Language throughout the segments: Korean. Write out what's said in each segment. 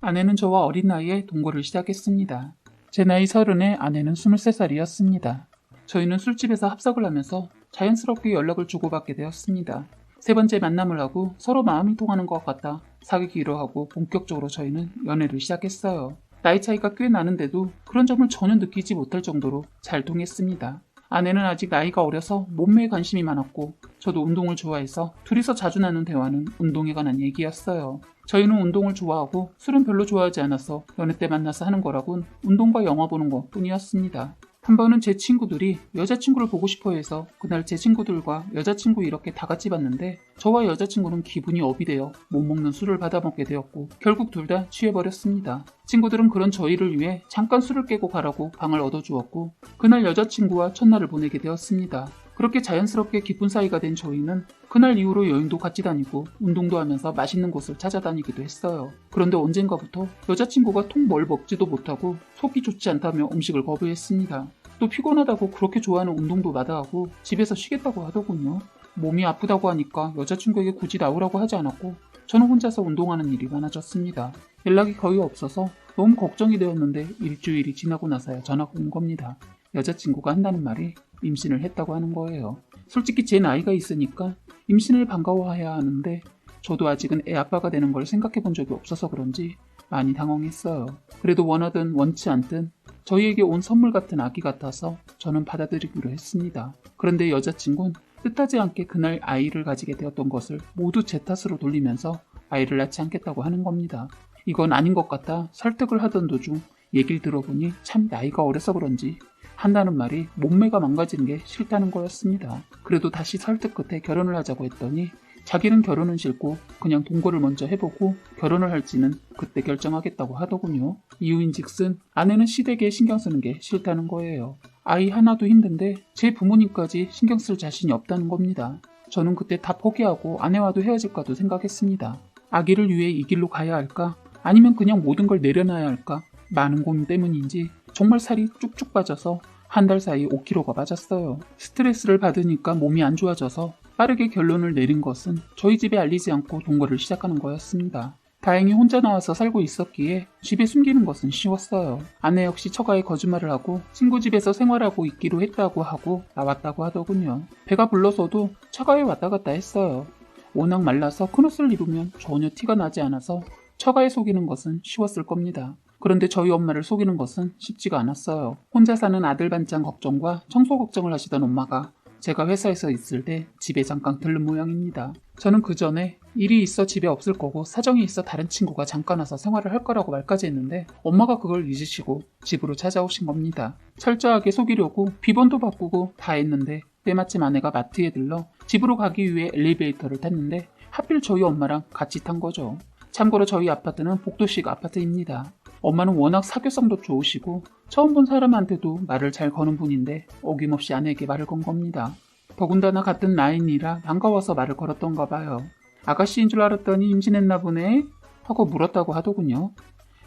아내는 저와 어린 나이에 동거를 시작했습니다. 제 나이 30에 아내는 23살이었습니다. 저희는 술집에서 합석을 하면서 자연스럽게 연락을 주고받게 되었습니다. 세 번째 만남을 하고 서로 마음이 통하는 것 같아 사귀기로 하고 본격적으로 저희는 연애를 시작했어요. 나이 차이가 꽤 나는데도 그런 점을 전혀 느끼지 못할 정도로 잘 통했습니다. 아내는 아직 나이가 어려서 몸매에 관심이 많았고 저도 운동을 좋아해서 둘이서 자주 나눈 대화는 운동에 관한 얘기였어요. 저희는 운동을 좋아하고 술은 별로 좋아하지 않아서 연애 때 만나서 하는 거라곤 운동과 영화 보는 것 뿐이었습니다. 한 번은 제 친구들이 여자친구를 보고 싶어 해서 그날 제 친구들과 여자친구 이렇게 다 같이 봤는데 저와 여자친구는 기분이 업이 되어 못 먹는 술을 받아먹게 되었고 결국 둘 다 취해버렸습니다. 친구들은 그런 저희를 위해 잠깐 술을 깨고 가라고 방을 얻어주었고 그날 여자친구와 첫날을 보내게 되었습니다. 그렇게 자연스럽게 깊은 사이가 된 저희는 그날 이후로 여행도 같이 다니고 운동도 하면서 맛있는 곳을 찾아다니기도 했어요. 그런데 언젠가부터 여자친구가 통 뭘 먹지도 못하고 속이 좋지 않다며 음식을 거부했습니다. 또 피곤하다고 그렇게 좋아하는 운동도 마다하고 집에서 쉬겠다고 하더군요. 몸이 아프다고 하니까 여자친구에게 굳이 나오라고 하지 않았고 저는 혼자서 운동하는 일이 많아졌습니다. 연락이 거의 없어서 너무 걱정이 되었는데 일주일이 지나고 나서야 전화가 온 겁니다. 여자친구가 한다는 말이 임신을 했다고 하는 거예요. 솔직히 제 나이가 있으니까 임신을 반가워해야 하는데 저도 아직은 애 아빠가 되는 걸 생각해 본 적이 없어서 그런지 많이 당황했어요. 그래도 원하든 원치 않든 저희에게 온 선물 같은 아기 같아서 저는 받아들이기로 했습니다. 그런데 여자친구는 뜻하지 않게 그날 아이를 가지게 되었던 것을 모두 제 탓으로 돌리면서 아이를 낳지 않겠다고 하는 겁니다. 이건 아닌 것 같아 설득을 하던 도중 얘기를 들어보니 참 나이가 어려서 그런지 한다는 말이 몸매가 망가지는 게 싫다는 거였습니다. 그래도 다시 설득 끝에 결혼을 하자고 했더니 자기는 결혼은 싫고 그냥 동거를 먼저 해보고 결혼을 할지는 그때 결정하겠다고 하더군요. 이유인즉슨 아내는 시댁에 신경 쓰는 게 싫다는 거예요. 아이 하나도 힘든데 제 부모님까지 신경 쓸 자신이 없다는 겁니다. 저는 그때 다 포기하고 아내와도 헤어질까도 생각했습니다. 아기를 위해 이 길로 가야 할까? 아니면 그냥 모든 걸 내려놔야 할까? 많은 고민 때문인지 정말 살이 쭉쭉 빠져서 한 달 사이 5kg가 빠졌어요. 스트레스를 받으니까 몸이 안 좋아져서 빠르게 결론을 내린 것은 저희 집에 알리지 않고 동거를 시작하는 거였습니다. 다행히 혼자 나와서 살고 있었기에 집에 숨기는 것은 쉬웠어요. 아내 역시 처가에 거짓말을 하고 친구 집에서 생활하고 있기로 했다고 하고 나왔다고 하더군요. 배가 불러서도 처가에 왔다 갔다 했어요. 워낙 말라서 큰 옷을 입으면 전혀 티가 나지 않아서 처가에 속이는 것은 쉬웠을 겁니다. 그런데 저희 엄마를 속이는 것은 쉽지가 않았어요. 혼자 사는 아들 반찬 걱정과 청소 걱정을 하시던 엄마가 제가 회사에서 있을 때 집에 잠깐 들른 모양입니다. 저는 그 전에 일이 있어 집에 없을 거고 사정이 있어 다른 친구가 잠깐 와서 생활을 할 거라고 말까지 했는데 엄마가 그걸 잊으시고 집으로 찾아오신 겁니다. 철저하게 속이려고 비번도 바꾸고 다 했는데 때마침 아내가 마트에 들러 집으로 가기 위해 엘리베이터를 탔는데 하필 저희 엄마랑 같이 탄 거죠. 참고로 저희 아파트는 복도식 아파트입니다. 엄마는 워낙 사교성도 좋으시고 처음 본 사람한테도 말을 잘 거는 분인데 어김없이 아내에게 말을 건 겁니다. 더군다나 같은 나이니라 반가워서 말을 걸었던가 봐요. 아가씨인 줄 알았더니 임신했나 보네 하고 물었다고 하더군요.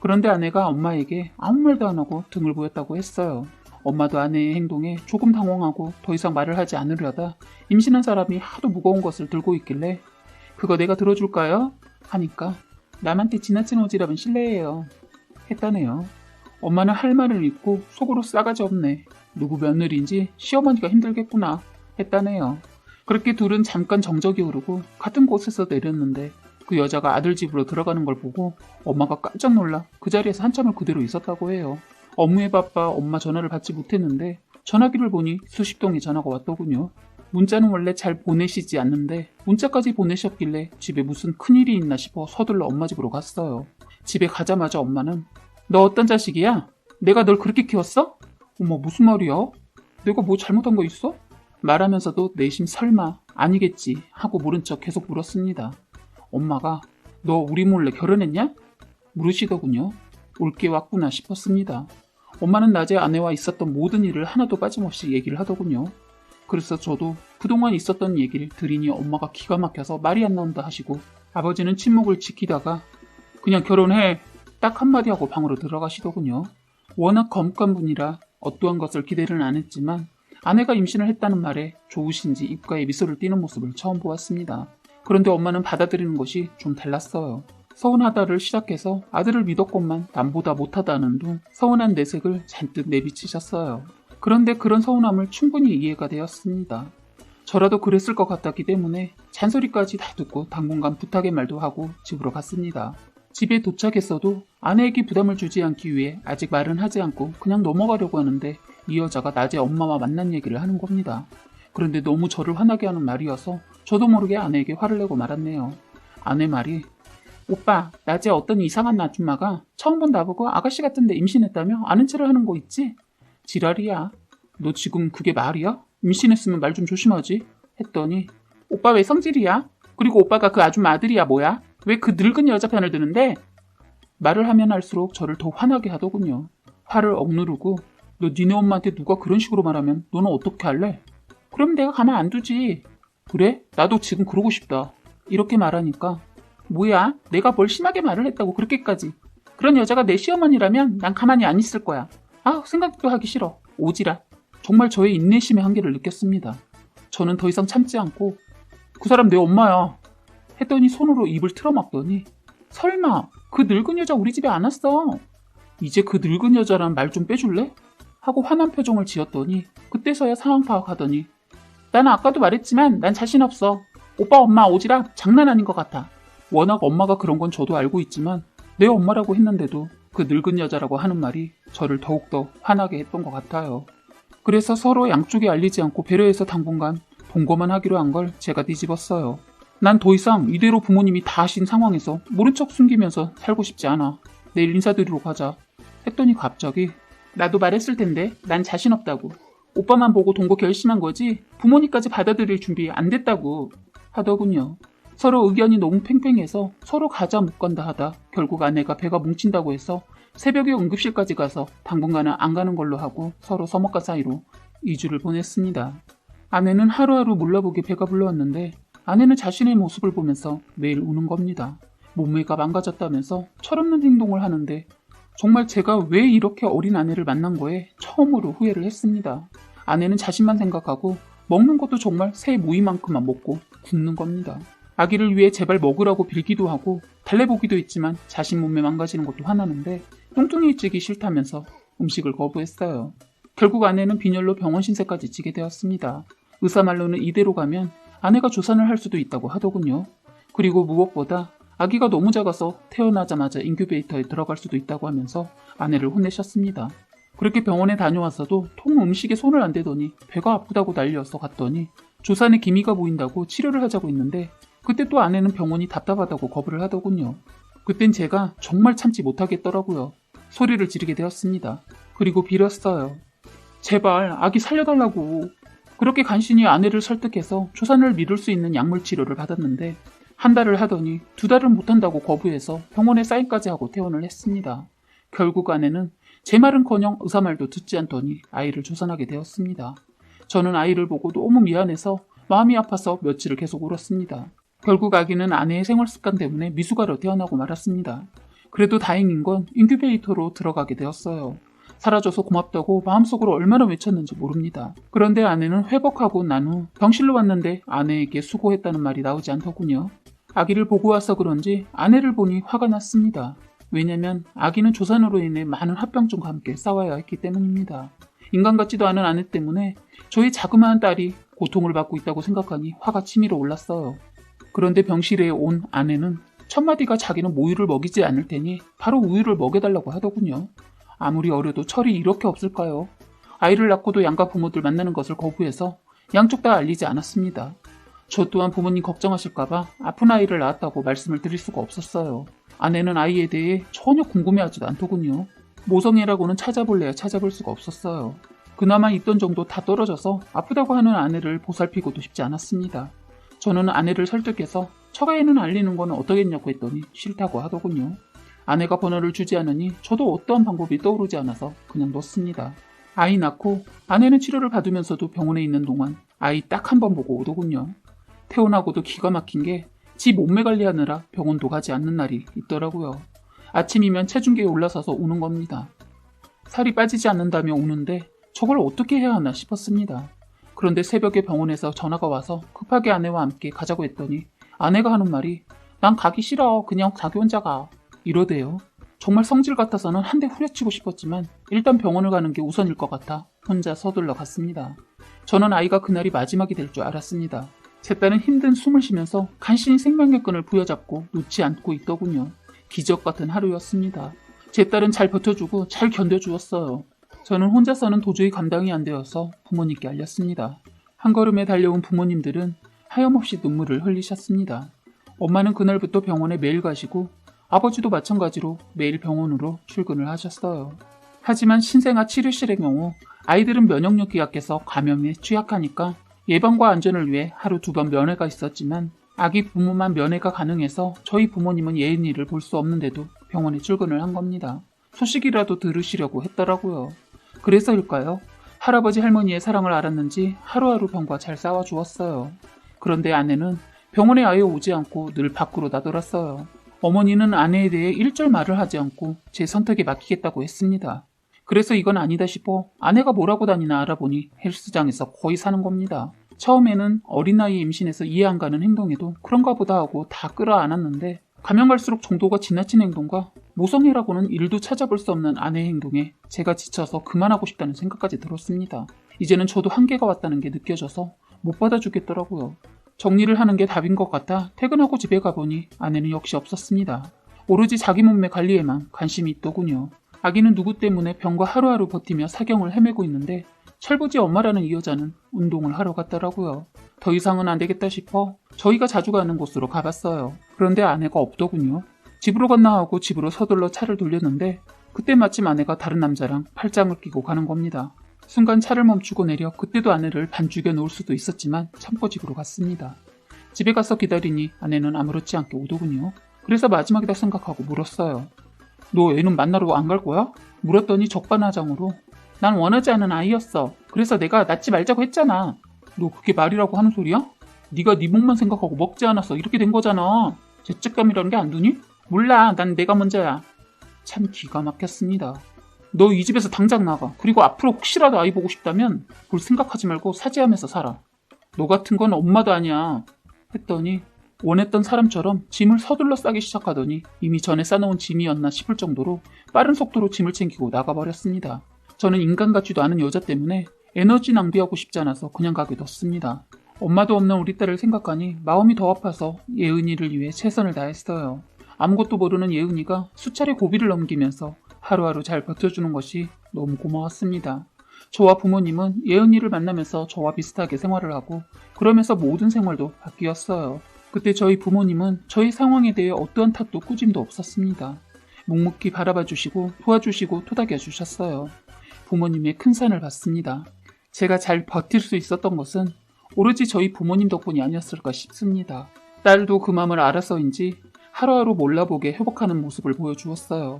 그런데 아내가 엄마에게 아무 말도 안 하고 등을 보였다고 했어요. 엄마도 아내의 행동에 조금 당황하고 더 이상 말을 하지 않으려다 임신한 사람이 하도 무거운 것을 들고 있길래 그거 내가 들어줄까요? 하니까 남한테 지나친 오지랖은 실례예요. 했다네요. 엄마는 할 말을 잊고 속으로 싸가지 없네. 누구 며느리인지 시어머니가 힘들겠구나. 했다네요. 그렇게 둘은 잠깐 정적이 흐르고 같은 곳에서 내렸는데 그 여자가 아들 집으로 들어가는 걸 보고 엄마가 깜짝 놀라 그 자리에서 한참을 그대로 있었다고 해요. 업무에 바빠 엄마 전화를 받지 못했는데 전화기를 보니 수십 통의 전화가 왔더군요. 문자는 원래 잘 보내시지 않는데 문자까지 보내셨길래 집에 무슨 큰일이 있나 싶어 서둘러 엄마 집으로 갔어요. 집에 가자마자 엄마는 너 어떤 자식이야? 내가 널 그렇게 키웠어? 어머 무슨 말이야? 내가 뭐 잘못한 거 있어? 말하면서도 내심 설마 아니겠지 하고 모른 척 계속 물었습니다. 엄마가 너 우리 몰래 결혼했냐? 물으시더군요. 올게 왔구나 싶었습니다. 엄마는 낮에 아내와 있었던 모든 일을 하나도 빠짐없이 얘기를 하더군요. 그래서 저도 그동안 있었던 얘기를 들으니 엄마가 기가 막혀서 말이 안 나온다 하시고 아버지는 침묵을 지키다가 그냥 결혼해 딱 한마디 하고 방으로 들어가시더군요. 워낙 거뭇한 분이라 어떠한 것을 기대를 안 했지만 아내가 임신을 했다는 말에 좋으신지 입가에 미소를 띠는 모습을 처음 보았습니다. 그런데 엄마는 받아들이는 것이 좀 달랐어요. 서운하다를 시작해서 아들을 믿었건만 남보다 못하다는 둥 서운한 내색을 잔뜩 내비치셨어요. 그런데 그런 서운함을 충분히 이해가 되었습니다. 저라도 그랬을 것 같았기 때문에 잔소리까지 다 듣고 당분간 부탁의 말도 하고 집으로 갔습니다. 집에 도착했어도 아내에게 부담을 주지 않기 위해 아직 말은 하지 않고 그냥 넘어가려고 하는데 이 여자가 낮에 엄마와 만난 얘기를 하는 겁니다. 그런데 너무 저를 화나게 하는 말이어서 저도 모르게 아내에게 화를 내고 말았네요. 아내 말이 오빠, 낮에 어떤 이상한 아줌마가 처음 본 나보고 아가씨 같은데 임신했다며 아는 체를 하는 거 있지? 지랄이야. 너 지금 그게 말이야? 임신했으면 말 좀 조심하지? 했더니 오빠 왜 성질이야? 그리고 오빠가 그 아줌마 아들이야 뭐야? 왜 그 늙은 여자 편을 드는데? 말을 하면 할수록 저를 더 화나게 하더군요. 화를 억누르고 너 니네 엄마한테 누가 그런 식으로 말하면 너는 어떻게 할래? 그럼 내가 가만 안 두지. 그래? 나도 지금 그러고 싶다. 이렇게 말하니까 뭐야? 내가 뭘 심하게 말을 했다고 그렇게까지. 그런 여자가 내 시어머니라면 난 가만히 안 있을 거야. 아, 생각도 하기 싫어. 오지랖. 정말 저의 인내심의 한계를 느꼈습니다. 저는 더 이상 참지 않고 그 사람 내 엄마야 했더니 손으로 입을 틀어막더니 설마 그 늙은 여자 우리 집에 안 왔어. 이제 그 늙은 여자란 말 좀 빼줄래? 하고 화난 표정을 지었더니 그때서야 상황 파악하더니 나는 아까도 말했지만 난 자신 없어. 오빠 엄마 오지랖 장난 아닌 것 같아. 워낙 엄마가 그런 건 저도 알고 있지만 내 엄마라고 했는데도 그 늙은 여자라고 하는 말이 저를 더욱더 화나게 했던 것 같아요. 그래서 서로 양쪽에 알리지 않고 배려해서 당분간 동거만 하기로 한 걸 제가 뒤집었어요. 난 더 이상 이대로 부모님이 다 하신 상황에서 모른 척 숨기면서 살고 싶지 않아. 내일 인사드리러 가자. 했더니 갑자기 나도 말했을 텐데 난 자신 없다고. 오빠만 보고 동거 결심한 거지 부모님까지 받아들일 준비 안 됐다고 하더군요. 서로 의견이 너무 팽팽해서 서로 가자 못 간다 하다 결국 아내가 배가 뭉친다고 해서 새벽에 응급실까지 가서 당분간은 안 가는 걸로 하고 서로 서먹가 사이로 2주를 보냈습니다. 아내는 하루하루 몰라보게 배가 불러왔는데 아내는 자신의 모습을 보면서 매일 우는 겁니다. 몸매가 망가졌다면서 철없는 행동을 하는데 정말 제가 왜 이렇게 어린 아내를 만난 거에 처음으로 후회를 했습니다. 아내는 자신만 생각하고 먹는 것도 정말 새 모이만큼만 먹고 굶는 겁니다. 아기를 위해 제발 먹으라고 빌기도 하고 달래보기도 했지만 자신 몸매 망가지는 것도 화나는데 뚱뚱이 찌기 싫다면서 음식을 거부했어요. 결국 아내는 빈혈로 병원 신세까지 지게 되었습니다. 의사 말로는 이대로 가면 아내가 조산을 할 수도 있다고 하더군요. 그리고 무엇보다 아기가 너무 작아서 태어나자마자 인큐베이터에 들어갈 수도 있다고 하면서 아내를 혼내셨습니다. 그렇게 병원에 다녀왔어도 통 음식에 손을 안 대더니 배가 아프다고 난리여서 갔더니 조산에 기미가 보인다고 치료를 하자고 했는데 그때 또 아내는 병원이 답답하다고 거부를 하더군요. 그땐 제가 정말 참지 못하겠더라고요. 소리를 지르게 되었습니다. 그리고 빌었어요. 제발 아기 살려달라고. 그렇게 간신히 아내를 설득해서 조산을 미룰 수 있는 약물 치료를 받았는데 한 달을 하더니 2달은 못한다고 거부해서 병원에 사인까지 하고 퇴원을 했습니다. 결국 아내는 제 말은커녕 의사 말도 듣지 않더니 아이를 조산하게 되었습니다. 저는 아이를 보고 너무 미안해서 마음이 아파서 며칠을 계속 울었습니다. 결국 아기는 아내의 생활 습관 때문에 미숙아로 태어나고 말았습니다. 그래도 다행인 건 인큐베이터로 들어가게 되었어요. 사라져서 고맙다고 마음속으로 얼마나 외쳤는지 모릅니다. 그런데 아내는 회복하고 난 후 병실로 왔는데 아내에게 수고했다는 말이 나오지 않더군요. 아기를 보고 와서 그런지 아내를 보니 화가 났습니다. 왜냐면 아기는 조산으로 인해 많은 합병증과 함께 싸워야 했기 때문입니다. 인간 같지도 않은 아내 때문에 저희 자그마한 딸이 고통을 받고 있다고 생각하니 화가 치밀어 올랐어요. 그런데 병실에 온 아내는 첫마디가 자기는 모유를 먹이지 않을 테니 바로 우유를 먹여달라고 하더군요. 아무리 어려도 철이 이렇게 없을까요? 아이를 낳고도 양가 부모들 만나는 것을 거부해서 양쪽 다 알리지 않았습니다. 저 또한 부모님 걱정하실까봐 아픈 아이를 낳았다고 말씀을 드릴 수가 없었어요. 아내는 아이에 대해 전혀 궁금해하지도 않더군요. 모성애라고는 찾아볼래야 찾아볼 수가 없었어요. 그나마 있던 정도 다 떨어져서 아프다고 하는 아내를 보살피고도 싶지 않았습니다. 저는 아내를 설득해서 처가에는 알리는 건 어떠겠냐고 했더니 싫다고 하더군요. 아내가 번호를 주지 않으니 저도 어떠한 방법이 떠오르지 않아서 그냥 뒀습니다. 아이 낳고 아내는 치료를 받으면서도 병원에 있는 동안 아이 딱 한 번 보고 오더군요. 태어나고도 기가 막힌 게 지 몸매 관리하느라 병원도 가지 않는 날이 있더라고요. 아침이면 체중계에 올라서서 우는 겁니다. 살이 빠지지 않는다며 우는데 저걸 어떻게 해야 하나 싶었습니다. 그런데 새벽에 병원에서 전화가 와서 급하게 아내와 함께 가자고 했더니 아내가 하는 말이 난 가기 싫어. 그냥 자기 혼자 가. 이러대요. 정말 성질 같아서는 한 대 후려치고 싶었지만 일단 병원을 가는 게 우선일 것 같아 혼자 서둘러 갔습니다. 저는 아이가 그날이 마지막이 될 줄 알았습니다. 제 딸은 힘든 숨을 쉬면서 간신히 생명의 끈을 부여잡고 놓지 않고 있더군요. 기적 같은 하루였습니다. 제 딸은 잘 버텨주고 잘 견뎌주었어요. 저는 혼자서는 도저히 감당이 안 되어서 부모님께 알렸습니다. 한 걸음에 달려온 부모님들은 하염없이 눈물을 흘리셨습니다. 엄마는 그날부터 병원에 매일 가시고 아버지도 마찬가지로 매일 병원으로 출근을 하셨어요. 하지만 신생아 치료실의 경우 아이들은 면역력이 약해서 감염에 취약하니까 예방과 안전을 위해 하루 2번 면회가 있었지만 아기 부모만 면회가 가능해서 저희 부모님은 예은이를 볼 수 없는데도 병원에 출근을 한 겁니다. 소식이라도 들으시려고 했더라고요. 그래서일까요? 할아버지 할머니의 사랑을 알았는지 하루하루 병과 잘 싸워주었어요. 그런데 아내는 병원에 아예 오지 않고 늘 밖으로 나돌았어요. 어머니는 아내에 대해 일절 말을 하지 않고 제 선택에 맡기겠다고 했습니다. 그래서 이건 아니다 싶어 아내가 뭐라고 다니나 알아보니 헬스장에서 거의 사는 겁니다. 처음에는 어린 나이에 임신해서 이해 안 가는 행동에도 그런가 보다 하고 다 끌어안았는데 가면 갈수록 정도가 지나친 행동과 모성애라고는 일도 찾아볼 수 없는 아내의 행동에 제가 지쳐서 그만하고 싶다는 생각까지 들었습니다. 이제는 저도 한계가 왔다는 게 느껴져서 못 받아주겠더라고요. 정리를 하는 게 답인 것 같아 퇴근하고 집에 가보니 아내는 역시 없었습니다. 오로지 자기 몸매 관리에만 관심이 있더군요. 아기는 누구 때문에 병과 하루하루 버티며 사경을 헤매고 있는데 철부지 엄마라는 이 여자는 운동을 하러 갔더라고요. 더 이상은 안 되겠다 싶어 저희가 자주 가는 곳으로 가봤어요. 그런데 아내가 없더군요. 집으로 건너하고 집으로 서둘러 차를 돌렸는데 그때 마침 아내가 다른 남자랑 팔짱을 끼고 가는 겁니다. 순간 차를 멈추고 내려 그때도 아내를 반죽여 놓을 수도 있었지만 참고 집으로 갔습니다. 집에 가서 기다리니 아내는 아무렇지 않게 오더군요. 그래서 마지막이다 생각하고 물었어요. 너 애는 만나러 안 갈 거야? 물었더니 적반하장으로 난 원하지 않은 아이였어. 그래서 내가 낳지 말자고 했잖아. 너 그게 말이라고 하는 소리야? 네가 네 몸만 생각하고 먹지 않아서 이렇게 된 거잖아. 죄책감이라는 게 안 드니? 몰라. 난 내가 먼저야. 참 기가 막혔습니다. 너 이 집에서 당장 나가. 그리고 앞으로 혹시라도 아이 보고 싶다면 그걸 생각하지 말고 사죄하면서 살아. 너 같은 건 엄마도 아니야. 했더니 원했던 사람처럼 짐을 서둘러 싸기 시작하더니 이미 전에 싸놓은 짐이었나 싶을 정도로 빠른 속도로 짐을 챙기고 나가버렸습니다. 저는 인간 같지도 않은 여자 때문에 에너지 낭비하고 싶지 않아서 그냥 가게 뒀습니다. 엄마도 없는 우리 딸을 생각하니 마음이 더 아파서 예은이를 위해 최선을 다했어요. 아무것도 모르는 예은이가 수차례 고비를 넘기면서 하루하루 잘 버텨주는 것이 너무 고마웠습니다. 저와 부모님은 예은이를 만나면서 저와 비슷하게 생활을 하고 그러면서 모든 생활도 바뀌었어요. 그때 저희 부모님은 저희 상황에 대해 어떠한 탓도 꾸짐도 없었습니다. 묵묵히 바라봐 주시고 도와주시고 토닥여 주셨어요. 부모님의 큰 산을 봤습니다. 제가 잘 버틸 수 있었던 것은 오로지 저희 부모님 덕분이 아니었을까 싶습니다. 딸도 그 마음을 알아서인지 하루하루 몰라보게 회복하는 모습을 보여주었어요.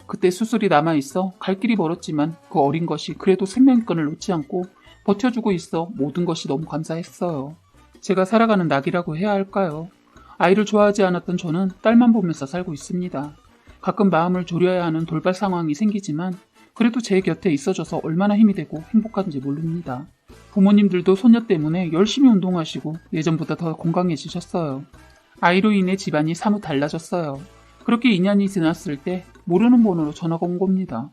그때 수술이 남아있어 갈 길이 멀었지만 그 어린 것이 그래도 생명권을 놓지 않고 버텨주고 있어 모든 것이 너무 감사했어요. 제가 살아가는 낙이라고 해야 할까요? 아이를 좋아하지 않았던 저는 딸만 보면서 살고 있습니다. 가끔 마음을 졸여야 하는 돌발 상황이 생기지만 그래도 제 곁에 있어줘서 얼마나 힘이 되고 행복한지 모릅니다. 부모님들도 소녀 때문에 열심히 운동하시고 예전보다 더 건강해지셨어요. 아이로 인해 집안이 사뭇 달라졌어요. 그렇게 2년이 지났을 때 모르는 번호로 전화가 온 겁니다.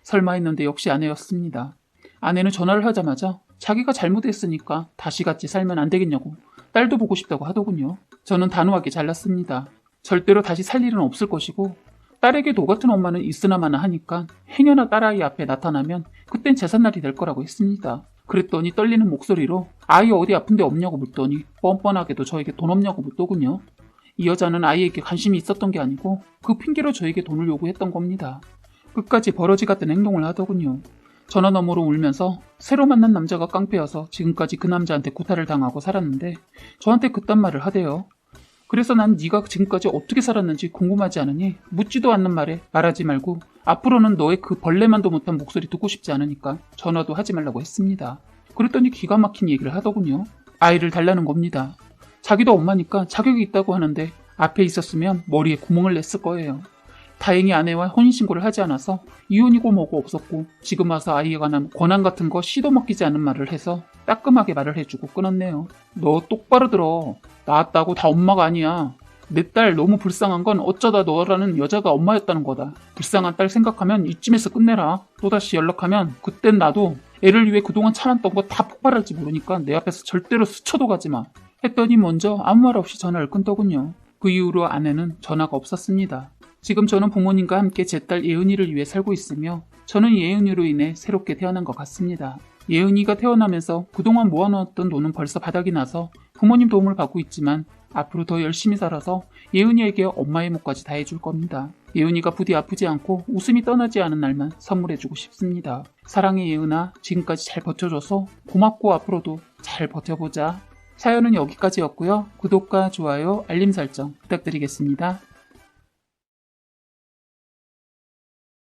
설마 했는데 역시 아내였습니다. 아내는 전화를 하자마자 자기가 잘못했으니까 다시 같이 살면 안 되겠냐고 딸도 보고 싶다고 하더군요. 저는 단호하게 잘랐습니다. 절대로 다시 살 일은 없을 것이고 딸에게 너 같은 엄마는 있으나마나 하니까 행여나 딸아이 앞에 나타나면 그땐 제삿날이 될 거라고 했습니다. 그랬더니 떨리는 목소리로 아이 어디 아픈데 없냐고 묻더니 뻔뻔하게도 저에게 돈 없냐고 묻더군요. 이 여자는 아이에게 관심이 있었던 게 아니고 그 핑계로 저에게 돈을 요구했던 겁니다. 끝까지 버러지 같은 행동을 하더군요. 전화 너머로 울면서 새로 만난 남자가 깡패여서 지금까지 그 남자한테 구타를 당하고 살았는데 저한테 그딴 말을 하대요. 그래서 난 네가 지금까지 어떻게 살았는지 궁금하지 않으니 묻지도 않는 말에 말하지 말고 앞으로는 너의 그 벌레만도 못한 목소리 듣고 싶지 않으니까 전화도 하지 말라고 했습니다. 그랬더니 기가 막힌 얘기를 하더군요. 아이를 달라는 겁니다. 자기도 엄마니까 자격이 있다고 하는데 앞에 있었으면 머리에 구멍을 냈을 거예요. 다행히 아내와 혼인신고를 하지 않아서 이혼이고 뭐고 없었고 지금 와서 아이에 관한 권한 같은 거 시도 먹히지 않은 말을 해서 따끔하게 말을 해주고 끊었네요. 너 똑바로 들어. 낳았다고 다 엄마가 아니야. 내 딸 너무 불쌍한 건 어쩌다 너라는 여자가 엄마였다는 거다. 불쌍한 딸 생각하면 이쯤에서 끝내라. 또다시 연락하면 그땐 나도 애를 위해 그동안 참았던 거 다 폭발할지 모르니까 내 앞에서 절대로 스쳐도 가지 마. 했더니 먼저 아무 말 없이 전화를 끊더군요. 그 이후로 아내는 전화가 없었습니다. 지금 저는 부모님과 함께 제 딸 예은이를 위해 살고 있으며 저는 예은이로 인해 새롭게 태어난 것 같습니다. 예은이가 태어나면서 그동안 모아놓았던 돈은 벌써 바닥이 나서 부모님 도움을 받고 있지만 앞으로 더 열심히 살아서 예은이에게 엄마의 몫까지 다 해줄 겁니다. 예은이가 부디 아프지 않고 웃음이 떠나지 않은 날만 선물해주고 싶습니다. 사랑해 예은아, 지금까지 잘 버텨줘서 고맙고 앞으로도 잘 버텨보자. 사연은 여기까지였고요. 구독과 좋아요, 알림 설정 부탁드리겠습니다.